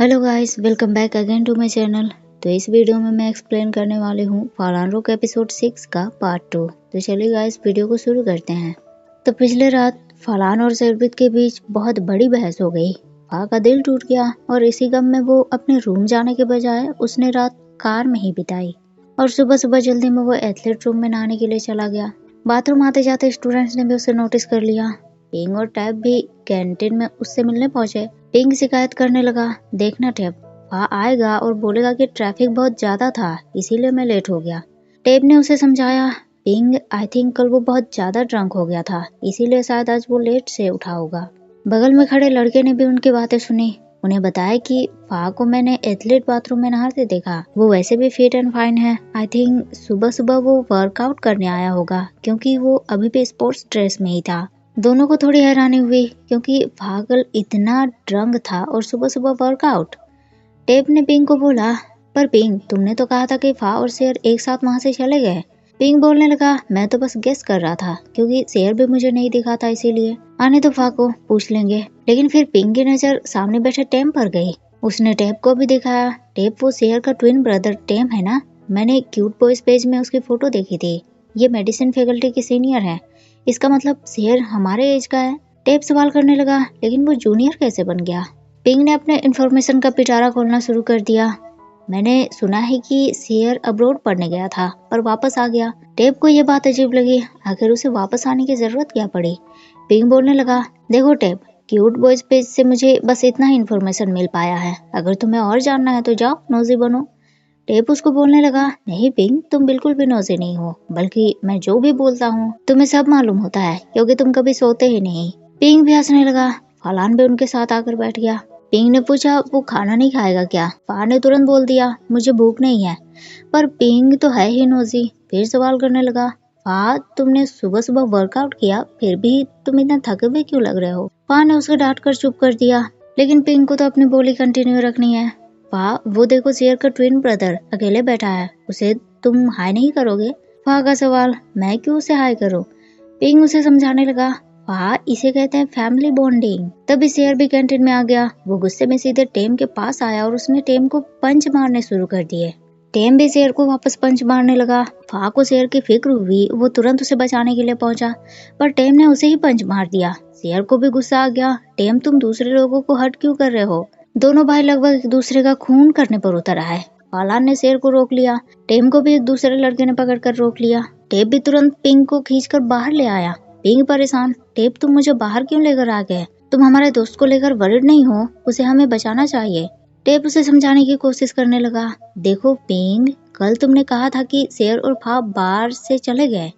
Hello guys, welcome back again to my channel. तो इस video में मैं एक्सप्लेन करने वाली हूँ फरहान रोक एपिसोड 6 का पार्ट 2। तो चलिए गाइस, वीडियो को शुरू करते हैं। तो पिछले रात फरहान और शेरबित के बीच बहुत बड़ी बहस हो गई। फा का दिल टूट गया और इसी गम में वो अपने रूम जाने के बजाय उसने रात कार में ही बिताई और सुबह सुबह जल्दी में वो एथलीट रूम में नहाने के लिए चला गया। बाथरूम आते जाते स्टूडेंट्स ने भी उसे नोटिस कर लिया। पिंग और टैब भी कैंटीन में उससे मिलने पहुंचे। पिंग शिकायत करने लगा, देखना टैब, वहाँ आएगा और बोलेगा कि ट्रैफिक बहुत ज्यादा था इसीलिए मैं लेट हो गया। टैब ने उसे समझाया, पिंग आई थिंक कल वो बहुत ज्यादा ड्रंक हो गया था इसीलिए शायद आज वो लेट से उठा होगा। बगल में खड़े लड़के ने भी उनकी बातें सुनी। उन्हें बताया कि फा को मैंने एथलीट बाथरूम में नहाते देखा, वो वैसे भी फिट एंड फाइन है। आई थिंक सुबह सुबह वो वर्कआउट करने आया होगा क्योंकि वो अभी भी स्पोर्ट्स ड्रेस में ही था। दोनों को थोड़ी हैरानी हुई क्योंकि पागल इतना ड्रंक था और सुबह सुबह वर्कआउट। टेप ने पिंग को बोला, पर पिंग तुमने तो कहा था कि फा और शेर एक साथ वहाँ से चले गए। पिंग बोलने लगा, मैं तो बस गेस कर रहा था क्योंकि शेर भी मुझे नहीं दिखा था इसीलिए। आने तो फा को पूछ लेंगे। लेकिन फिर पिंग की नजर सामने बैठे टेम पर गई। उसने टेप को भी दिखाया। टेप वो शेर का ट्विन ब्रदर टेम है ना, मैंने क्यूट बॉयज पेज में उसकी फोटो देखी थी। ये मेडिसिन फैकल्टी की सीनियर है, इसका मतलब शेर हमारे एज का है। टेप सवाल करने लगा, लेकिन वो जूनियर कैसे बन गया? पिंग ने अपने इन्फॉर्मेशन का पिटारा खोलना शुरू कर दिया। मैंने सुना है कि शेर अब्रोड पढ़ने गया था पर वापस आ गया। टेप को ये बात अजीब लगी, आखिर उसे वापस आने की जरूरत क्या पड़ी? पिंग बोलने लगा, देखो टेप, क्यूट बॉयज पेज से मुझे बस इतना ही इन्फॉर्मेशन मिल पाया है, अगर तुम्हें और जानना है तो जाओ नोजी बनो। टेप उसको बोलने लगा, नहीं पिंग, तुम बिल्कुल भी नौजे नहीं हो, बल्कि मैं जो भी बोलता हूँ तुम्हें सब मालूम होता है क्योंकि तुम कभी सोते ही नहीं। पिंग भी हंसने लगा। फलान भी उनके साथ आकर बैठ गया। पिंग ने पूछा, वो खाना नहीं खाएगा क्या? फा ने तुरंत बोल दिया, मुझे भूख नहीं है। पर पिंग तो है ही नौजी, फिर सवाल करने लगा, फा तुमने सुबह सुबह वर्कआउट किया फिर भी तुम इतना थके हुए क्यों लग रहे हो? फा ने उसे डांट कर चुप कर दिया, लेकिन पिंग को तो अपनी बोली कंटिन्यू रखनी है। फा, वो देखो शेर का ट्विन ब्रदर अकेले बैठा है, उसे तुम हाय नहीं करोगे? फा का सवाल, मैं क्यों उसे हाय करूं? पिंग उसे समझाने लगा, फा इसे कहते हैं फैमिली बॉन्डिंग। तभी शेर भी कैंटीन में आ गया। वो गुस्से में सीधे टेम के पास आया और उसने टेम को पंच मारने शुरू कर दिए। टेम भी शेर को वापस पंच मारने लगा। फा को शेर की फिक्र हुई, वो तुरंत उसे बचाने के लिए पहुंचा, पर टेम ने उसे ही पंच मार दिया। शेर को भी गुस्सा आ गया, टेम तुम दूसरे लोगों को हर्ट क्यों कर रहे हो? दोनों भाई लगभग एक दूसरे का खून करने पर उतर आए। फलान ने शेर को रोक लिया। टेम को भी एक दूसरे लड़के ने पकड़कर रोक लिया। टेप भी तुरंत पिंग को खींचकर बाहर ले आया। पिंग परेशान, टेप तुम मुझे बाहर क्यों लेकर आ गए? तुम हमारे दोस्त को लेकर वरिड नहीं हो? उसे हमें बचाना चाहिए। टेप उसे समझाने की कोशिश करने लगा, देखो पिंग, कल तुमने कहा था कि शेर और फा बाहर से चले गए,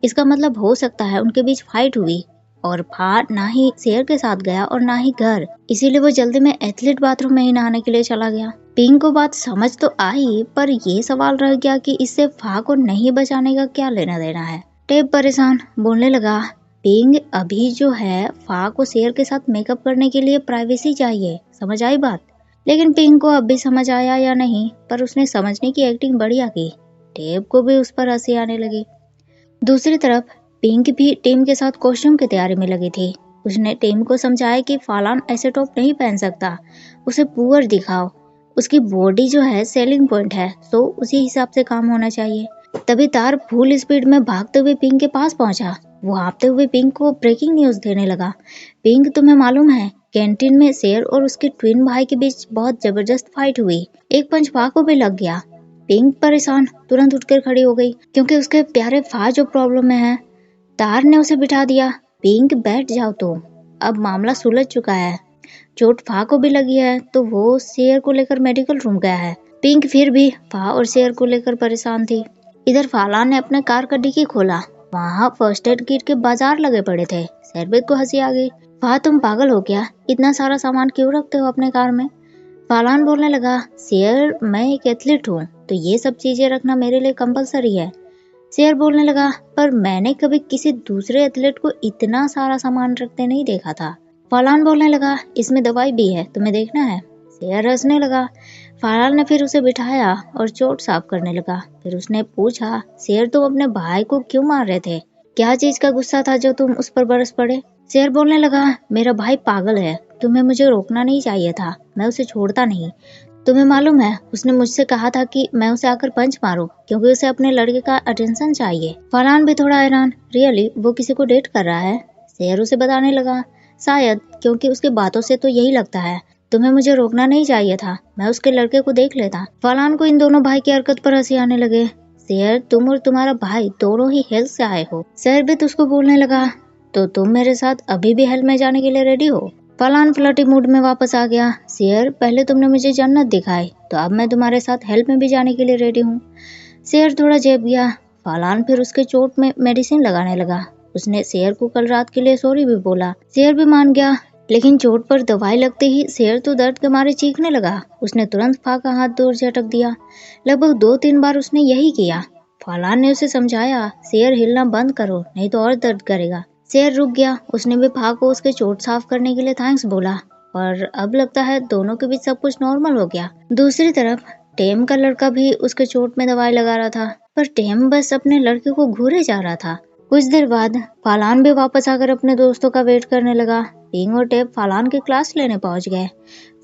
इसका मतलब हो सकता है उनके बीच फाइट हुई और फा ना ही शेर के साथ गया और ना ही घर, इसीलिए वो जल्दी में एथलीट बाथरूम में ही नहाने के लिए चला गया। पिंग को बात समझ तो आई, पर ये सवाल रह गया कि इससे फा को नहीं बचाने का क्या लेना देना है। टेप परेशान बोलने लगा, पिंग अभी जो है फा को शेर के साथ मेकअप करने के लिए प्राइवेसी चाहिए, समझ आई बात? लेकिन पिंग को अब भी समझ आया या नहीं, पर उसने समझने की एक्टिंग बढ़िया की। टेप को भी उस पर हंसी आने लगी। दूसरी तरफ पिंक भी टीम के साथ कॉस्ट्यूम की तैयारी में लगी थी। उसने टीम को समझाया कि फालान ऐसे टॉप नहीं पहन सकता, उसे पुअर दिखाओ, उसकी बॉडी जो है सेलिंग पॉइंट है, तो उसी हिसाब से काम होना चाहिए। तभी तार फुल स्पीड में भागते हुए पिंक के पास पहुंचा। वो हाँफते हुए पिंक को ब्रेकिंग न्यूज देने लगा, पिंक तुम्हें मालूम है कैंटीन में शेर और उसके ट्विन भाई के बीच बहुत जबरदस्त फाइट हुई, एक पंच फा को भी लग गया। पिंक परेशान तुरंत उठकर खड़ी हो गई क्योंकि उसके प्यारे फा जो प्रॉब्लम में है। तार ने उसे बिठा दिया, पिंक बैठ जाओ तुम, अब मामला सुलझ चुका है। चोट फा को भी लगी है तो वो शेर को लेकर मेडिकल रूम गया है। पिंक फिर भी फा और शेर को लेकर परेशान थी। इधर फालान ने अपने कार का डिक्की खोला, वहाँ फर्स्ट एड किट के बाजार लगे पड़े थे। शेरबित को हंसी आ गई, फा तुम पागल हो क्या, इतना सारा सामान क्यों रखते हो अपने कार में? फालान बोलने लगा, शेर मैं एक एथलीट हूँ तो ये सब चीजें रखना मेरे लिए कंपलसरी है। शेर बोलने लगा, पर मैंने कभी किसी दूसरे एथलीट को इतना सारा सामान रखते नहीं देखा था। फालान बोलने लगा, इसमें दवाई भी है, तुम्हें देखना है? शेर हंसने लगा। फालान ने फिर उसे बिठाया और चोट साफ करने लगा। फिर उसने पूछा, शेर तुम अपने भाई को क्यों मार रहे थे? क्या चीज का गुस्सा था जो तुम उस पर बरस पड़े? शेर बोलने लगा, मेरा भाई पागल है, तुम्हें मुझे रोकना नहीं चाहिए था, मैं उसे छोड़ता नहीं। तुम्हें मालूम है उसने मुझसे कहा था कि मैं उसे आकर पंच मारूं क्योंकि उसे अपने लड़के का अटेंशन चाहिए। फरहान भी थोड़ा हैरान, रियली वो किसी को डेट कर रहा है? शेर उसे बताने लगा, शायद, क्योंकि उसकी बातों से तो यही लगता है। तुम्हें मुझे रोकना नहीं चाहिए था, मैं उसके लड़के को देख लेता। फरहान को इन दोनों भाई की हरकत पर हंसी आने लगे। शेर, तुम और तुम्हारा भाई दोनों ही हेल्थ से आए हो। शेर भी उसको बोलने लगा, तो तुम मेरे साथ अभी भी हेल्थ में जाने के लिए रेडी हो? फरहान फ्लर्टी मूड में वापस आ गया। शेर, पहले तुमने मुझे जन्नत दिखाई तो अब मैं तुम्हारे साथ हेल्प में भी जाने के लिए रेडी हूँ। शेर थोड़ा झेप गया। फरहान फिर उसके चोट में मेडिसिन लगाने लगा। उसने शेर को कल रात के लिए सॉरी भी बोला। शेर भी मान गया, लेकिन चोट पर दवाई लगते ही शेर तो दर्द के मारे चीखने लगा। उसने तुरंत फा का हाथ दूर झटक दिया। लगभग 2-3 बार उसने यही किया। फरहान ने उसे समझाया, शेर हिलना बंद करो नहीं तो और दर्द करेगा। शेर रुक गया। उसने भी फा को उसके चोट साफ करने के लिए थैंक्स बोला और अब लगता है दोनों के बीच सब कुछ नॉर्मल हो गया। दूसरी तरफ टेम का लड़का भी उसके चोट में दवाई लगा रहा था, पर टेम बस अपने लड़के को घूरे जा रहा था। कुछ देर बाद फरहान भी वापस आकर अपने दोस्तों का वेट करने लगा। पिंग और टेप फरहान की क्लास लेने पहुंच गए।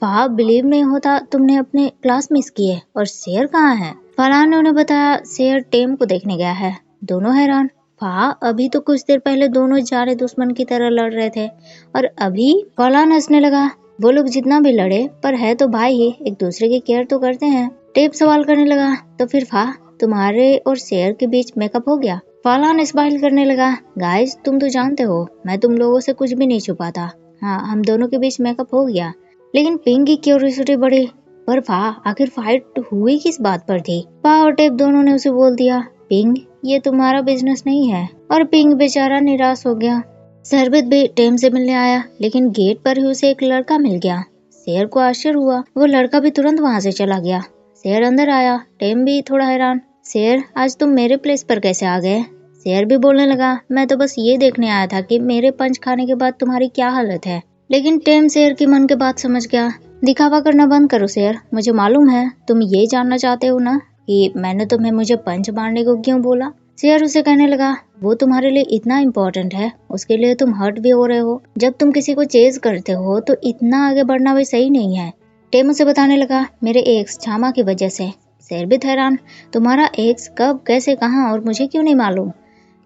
फा, बिलीव नहीं होता तुमने अपने क्लास मिस किए। और शेर कहाँ है? फरहान ने उन्हें बताया, शेर टेम को देखने गया है। दोनों हैरान। फा, अभी तो कुछ देर पहले दोनों जाने दुश्मन की तरह लड़ रहे थे और अभी? फरहान हंसने लगा। वो लोग जितना भी लड़े पर है तो भाई ही, एक दूसरे की केयर तो करते हैं। टेप सवाल करने लगा, तो फिर फा, तुम्हारे और शेर के बीच मेकअप हो गया? फरहान स्माइल करने लगा, गाइस तुम तो जानते हो मैं तुम लोगों से कुछ भी नहीं छुपाता। हाँ, हम दोनों के बीच मेकअप हो गया। लेकिन पिंग की क्यूरियोसिटी बढ़ी, पर फा, आखिर फाइट हुई किस बात पर थी? फा और टेप दोनों ने उसे बोल दिया, पिंग, ये तुम्हारा बिजनेस नहीं है। और पिंग बेचारा निराश हो गया। शरबत भी टेम से मिलने आया, लेकिन गेट पर ही उसे एक लड़का मिल गया। शेर को आश्चर्य हुआ, वो लड़का भी तुरंत वहाँ से चला गया। शेर अंदर आया। टेम भी थोड़ा हैरान, शेर, आज तुम मेरे प्लेस पर कैसे आ गए? शेर भी बोलने लगा, मैं तो बस ये देखने आया था कि मेरे पंच खाने के बाद तुम्हारी क्या हालत है। लेकिन टेम शेर की मन की बात समझ गया। दिखावा करना बंद करो शेर, मुझे मालूम है तुम ये जानना चाहते हो ना कि मैंने तुम्हें मुझे पंच मारने को क्यों बोला। शेर उसे कहने लगा, वो तुम्हारे लिए इतना इम्पोर्टेंट है, उसके लिए तुम हर्ट भी हो रहे हो। जब तुम किसी को चेज करते हो तो इतना आगे बढ़ना भी सही नहीं है। टेम उसे बताने लगा, मेरे एक्स छामा की वजह से। शेर भी हैरान, तुम्हारा एक्स कब, कैसे, कहाँ और मुझे क्यों नहीं मालूम?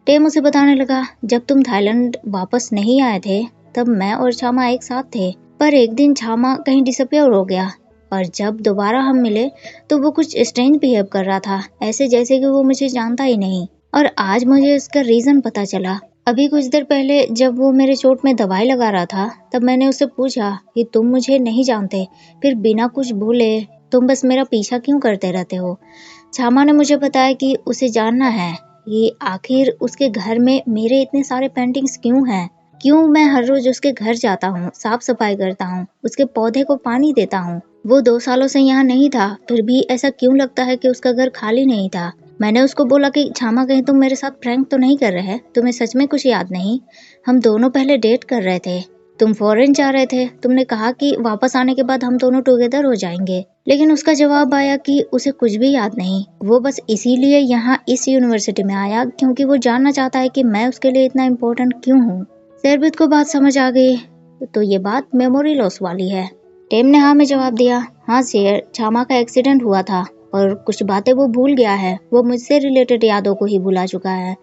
टेम उसे बताने लगा, जब तुम थाईलैंड वापस नहीं आए थे तब मैं और छामा एक साथ थे, पर एक दिन छामा कहीं डिसअपियर हो गया और जब दोबारा हम मिले तो वो कुछ स्ट्रेंज बिहेव कर रहा था, ऐसे जैसे कि वो मुझे जानता ही नहीं। और आज मुझे इसका रीजन पता चला। अभी कुछ देर पहले जब वो मेरे चोट में दवाई लगा रहा था तब मैंने उससे पूछा कि तुम मुझे नहीं जानते, फिर बिना कुछ बोले तुम बस मेरा पीछा क्यों करते रहते हो? छामा ने मुझे बताया कि उसे जानना है कि आखिर उसके घर में मेरे इतने सारे पेंटिंग्स क्यों हैं, क्यों मैं हर रोज उसके घर जाता हूँ, साफ सफाई करता हूँ, उसके पौधे को पानी देता हूँ। वो 2 सालों से यहाँ नहीं था, फिर भी ऐसा क्यों लगता है कि उसका घर खाली नहीं था। मैंने उसको बोला कि छामा, कहीं तुम मेरे साथ प्रैंक तो नहीं कर रहे? तुम्हें सच में कुछ याद नहीं? हम दोनों पहले डेट कर रहे थे, तुम फॉरेन जा रहे थे, तुमने कहा कि वापस आने के बाद हम दोनों टुगेदर हो जाएंगे। लेकिन उसका जवाब आया कि उसे कुछ भी याद नहीं, वो बस इसीलिए यहाँ इस यूनिवर्सिटी में आया क्योंकि वो जानना चाहता है कि मैं उसके लिए इतना इम्पोर्टेंट क्यों हूँ। शेरबित को बात समझ आ गई, तो ये बात मेमोरी लॉस वाली है। टेम ने हाँ में जवाब दिया, हाँ शेर, छामा का एक्सीडेंट हुआ था और कुछ बातें वो भूल गया है, वो मुझसे रिलेटेड यादों को ही भुला चुका है।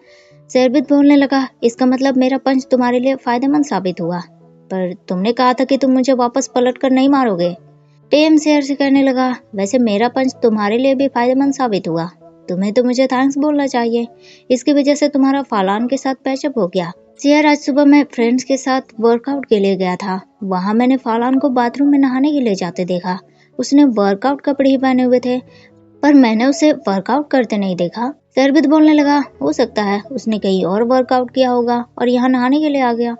शेरबित बोलने लगा, इसका मतलब मेरा पंच तुम्हारे लिए फायदेमंद साबित हुआ, पर तुमने कहा था कि तुम मुझे वापस पलट कर नहीं मारोगे। टेम शेर से कहने लगा, वैसे मेरा पंच तुम्हारे लिए भी फायदेमंद साबित हुआ, तुम्हें तो मुझे थैंक्स बोलना चाहिए, इसकी वजह से तुम्हारा फालान के साथ पैचअप हो गया। शेर, आज सुबह मैं फ्रेंड्स के साथ वर्कआउट के लिए गया था, वहाँ मैंने फालान को बाथरूम में नहाने के लिए जाते देखा। उसने वर्कआउट कपड़े ही पहने हुए थे, पर मैंने उसे वर्कआउट करते नहीं देखा। शेरबित बोलने लगा, हो सकता है उसने कहीं और वर्कआउट किया होगा और यहाँ नहाने के लिए आ गया।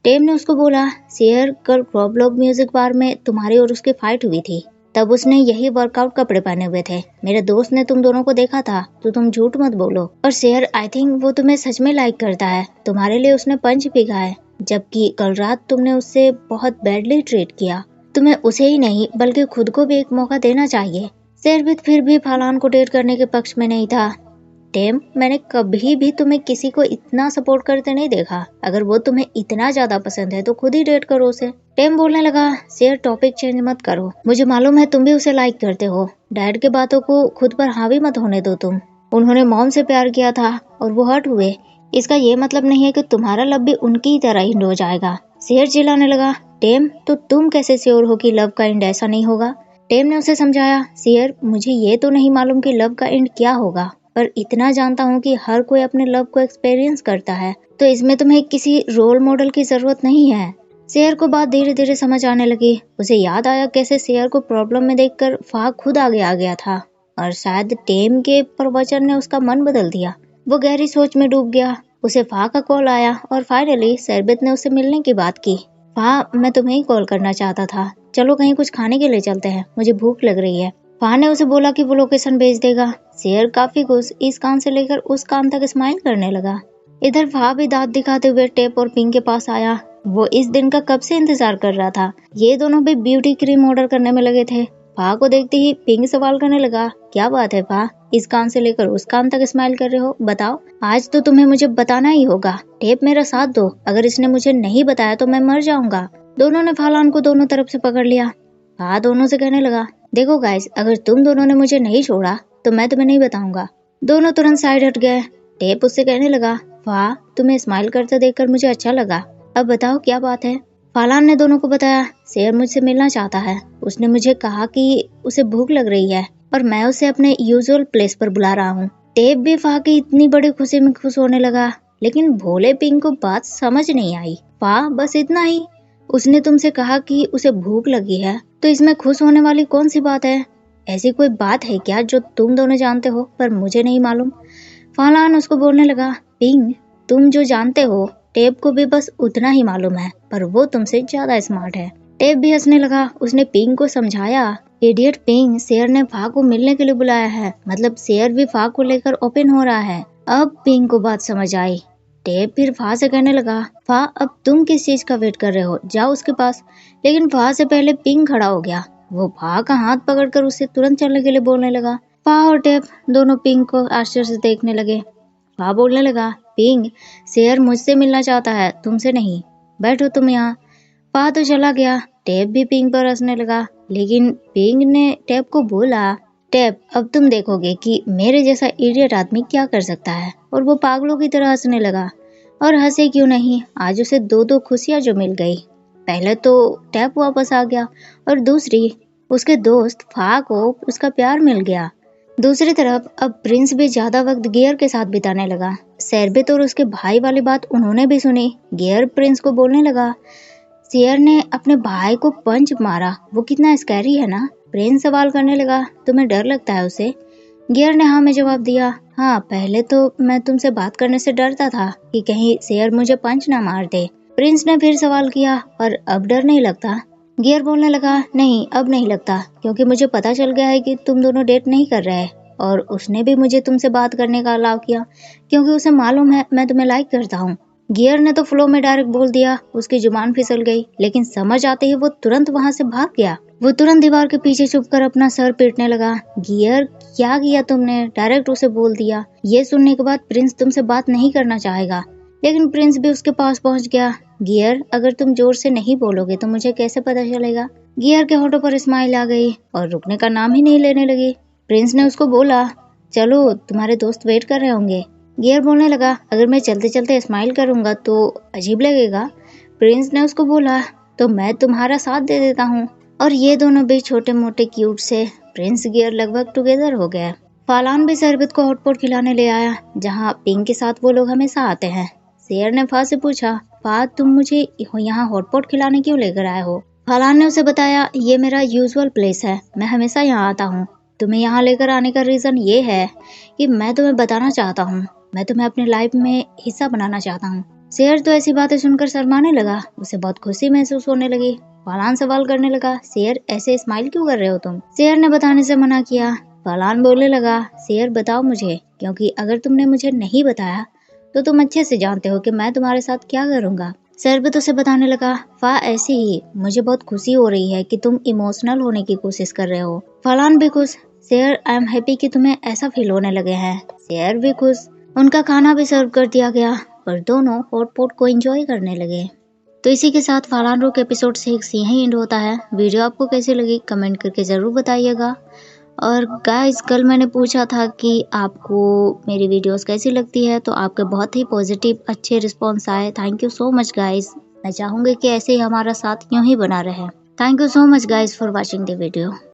टेम ने उसको बोला, शेर, कल क्रॉबलॉग म्यूजिक बार में तुम्हारी और उसकी फाइट हुई थी, तब उसने यही वर्कआउट कपड़े पहने हुए थे। मेरे दोस्त ने तुम दोनों को देखा था, तो तुम झूठ मत बोलो। और शेर, आई थिंक वो तुम्हें सच में लाइक करता है, तुम्हारे लिए उसने पंच पीगा है, जबकि कल रात तुमने उससे बहुत बैडली ट्रीट किया। तुम्हें उसे ही नहीं बल्कि खुद को भी एक मौका देना चाहिए। शेरबित फिर भी फालान को डेट करने के पक्ष में नहीं था। टेम, मैंने कभी भी तुम्हें किसी को इतना सपोर्ट करते नहीं देखा। अगर वो तुम्हें इतना ज्यादा पसंद है तो खुद ही डेट करो उसे। टेम बोलने लगा, शेर टॉपिक चेंज मत करो, मुझे मालूम है तुम भी उसे लाइक करते हो। डैड के बातों को खुद पर हावी मत होने दो तुम। उन्होंने मॉम से प्यार किया था और वो हर्ट हुए। इसका ये मतलब नहीं है कि तुम्हारा लव भी उनकी ही तरह एंड हो जाएगा। शेर चिल्लाने लगा, टेम तो तुम कैसे श्योर हो कि लव का एंड ऐसा नहीं होगा? टेम ने उसे समझाया, शेर मुझे ये तो नहीं मालूम कि लव का एंड क्या होगा, पर इतना जानता हूँ कि हर कोई अपने लव को एक्सपीरियंस करता है, तो इसमें तुम्हें किसी रोल मॉडल की जरूरत नहीं है। शेर को बात धीरे धीरे समझ आने लगी। उसे याद आया कैसे शेर को प्रॉब्लम में देखकर फा खुद आगे आ गया था और शायद टेम के प्रवचन ने उसका मन बदल दिया। वो गहरी सोच में डूब गया। उसे फा का कॉल आया और फाइनली शरबत ने उसे मिलने की बात की। फा, मैं तुम्हें ही कॉल करना चाहता था, चलो कहीं कुछ खाने के लिए चलते हैं, मुझे भूख लग रही है। फा ने उसे बोला कि वो लोकेशन भेज देगा। शेर काफी खुश इस कान से लेकर उस कान तक स्माइल करने लगा। इधर फा भी दांत दिखाते हुए टेप और पिंक के पास आया। वो इस दिन का कब से इंतजार कर रहा था। ये दोनों भी ब्यूटी क्रीम ऑर्डर करने में लगे थे। फा को देखते ही पिंक सवाल करने लगा, क्या बात है फा, इस कान से लेकर उस कान तक स्माइल कर रहे हो, बताओ। आज तो तुम्हें मुझे बताना ही होगा। टेप मेरा साथ दो, अगर इसने मुझे नहीं बताया तो मैं मर जाऊंगा। दोनों ने फालान को दोनों तरफ से पकड़ लिया। फा दोनों से कहने लगा, देखो गाइस, अगर तुम दोनों ने मुझे नहीं छोड़ा तो मैं तुम्हें नहीं बताऊंगा। दोनों तुरंत साइड हट गए। टेप उससे कहने लगा, फा तुम्हें स्माइल करते देखकर मुझे अच्छा लगा, अब बताओ क्या बात है। फालान ने दोनों को बताया, शेर मुझसे मिलना चाहता है, उसने मुझे कहा कि उसे भूख लग रही है और मैं उसे अपने यूजुअल प्लेस पर बुला रहा हूँ। टेप भी फा की इतनी बड़ी खुशी में खुश होने लगा, लेकिन भोले पिंक को बात समझ नहीं आई। फा बस इतना ही, उसने तुमसे कहा कि उसे भूख लगी है, तो इसमें खुश होने वाली कौन सी बात है? ऐसी कोई बात है क्या जो तुम दोनों जानते हो पर मुझे नहीं मालूम? फालान उसको बोलने लगा, पिंक तुम जो जानते हो टेप को भी बस उतना ही मालूम है, पर वो तुमसे ज्यादा स्मार्ट है। टेप भी हंसने लगा। उसने पिंक को समझाया, इडियट पिंक, शेर ने फा को मिलने के लिए बुलाया है, मतलब शेर भी फा को लेकर ओपन हो रहा है। अब पिंक को बात समझ आई। टेप फिर फा से कहने लगा, फा अब तुम किस चीज का वेट कर रहे हो, जाओ उसके पास। लेकिन फा से पहले पिंक खड़ा हो गया। वो फा का हाथ पकड़कर उसे तुरंत चलने के लिए बोलने लगा। फा और टेप दोनों पिंक को आश्चर्य से देखने लगे। फा बोलने लगा, पिंक शेर मुझसे मिलना चाहता है, तुमसे नहीं, बैठो तुम यहाँ। फा तो चला गया। टेप भी पिंक पर हंसने लगा, लेकिन पिंक ने टेप को बोला, टेप अब तुम देखोगे कि मेरे जैसा इडियट आदमी क्या कर सकता है। और वो पागलों की तरह हंसने लगा। और हंसे क्यों नहीं, आज उसे दो दो खुशियां जो मिल गई। पहले तो टेप वापस आ गया और दूसरी उसके दोस्त फा को उसका प्यार मिल गया। दूसरी तरफ अब प्रिंस भी ज्यादा वक्त गियर के साथ बिताने लगा। शरबत और उसके भाई वाली बात उन्होंने भी सुनी। गियर प्रिंस को बोलने लगा, शेर ने अपने भाई को पंच मारा, वो कितना स्कैरी है ना। प्रिंस सवाल करने लगा, तुम्हें डर लगता है उसे? गियर ने हाँ में जवाब दिया, हाँ पहले तो मैं तुमसे बात करने से डरता था कि कहीं शेर मुझे पंच ना मार दे। प्रिंस ने फिर सवाल किया, और अब डर नहीं लगता? गियर बोलने लगा, नहीं अब नहीं लगता, क्योंकि मुझे पता चल गया है कि तुम दोनों डेट नहीं कर रहे। और उसने भी मुझे तुमसे बात करने का अलाउ किया, क्योंकि उसे मालूम है मैं तुम्हें लाइक करता हूँ। गियर ने तो फ्लो में डायरेक्ट बोल दिया। उसकी जुबान फिसल गई, लेकिन समझ आते ही वो तुरंत वहाँ से भाग गया। वो तुरंत दीवार के पीछे छुपकर अपना सर पीटने लगा। गियर क्या किया तुमने, डायरेक्ट उसे बोल दिया। ये सुनने के बाद प्रिंस तुमसे बात नहीं करना चाहेगा। लेकिन प्रिंस भी उसके पास पहुंच गया। गियर अगर तुम जोर से नहीं बोलोगे तो मुझे कैसे पता चलेगा? गियर के होठों पर स्माइल आ गई और रुकने का नाम ही नहीं लेने लगी। प्रिंस ने उसको बोला, चलो तुम्हारे दोस्त वेट कर रहे होंगे। गियर बोलने लगा, अगर मैं चलते चलते स्माइल करूंगा तो अजीब लगेगा। प्रिंस ने उसको बोला, तो मैं तुम्हारा साथ दे देता हूँ। और ये दोनों भी छोटे मोटे क्यूट से प्रिंस गियर लगभग टुगेदर हो गए। फालान भी शरबत को हॉटपॉट खिलाने ले आया, जहाँ पिंक के साथ वो लोग हमेशा आते हैं। शेर ने फा से पूछा, फा तुम मुझे यहाँ हॉटपॉट खिलाने क्यों लेकर आए हो? फालान ने उसे बताया, ये मेरा यूजुअल प्लेस है, मैं हमेशा यहाँ आता हूँ। तुम्हें यहाँ लेकर आने का रीजन ये है कि मैं तुम्हें बताना चाहता हूँ, मैं तुम्हें अपनी लाइफ में हिस्सा बनाना चाहता हूँ। शेर तो ऐसी बातें सुनकर शर्माने लगा। उसे बहुत खुशी महसूस होने लगी। फालान सवाल करने लगा, शेर ऐसे स्माइल क्यों कर रहे हो तुम? शेर ने बताने से मना किया। फालान बोलने लगा, शेर बताओ मुझे, क्योंकि अगर तुमने मुझे नहीं बताया तो तुम अच्छे से जानते हो कि मैं तुम्हारे साथ क्या करूँगा। शरबत उसे बताने लगा, फा ऐसे ही मुझे बहुत खुशी हो रही है कि तुम इमोशनल होने की कोशिश कर रहे हो। फालान भी खुश। शेर आई एम हैप्पी कि तुम्हें ऐसा फील होने लगे हैं। शेर भी खुश। उनका खाना भी सर्व कर दिया गया और दोनों हॉट पॉट को एंजॉय करने लगे। तो इसी के साथ फालान रोक एपिसोड 6 यहीं एंड होता है। वीडियो आपको कैसी लगी कमेंट करके जरूर बताइएगा। और गाइस कल मैंने पूछा था कि आपको मेरी वीडियोस कैसी लगती है, तो आपके बहुत ही पॉजिटिव अच्छे रिस्पॉन्स आए। Thank you so much guys. मैं चाहूंगी कि ऐसे ही हमारा साथ यूं ही बना रहे। Thank you so much guys for watching the video.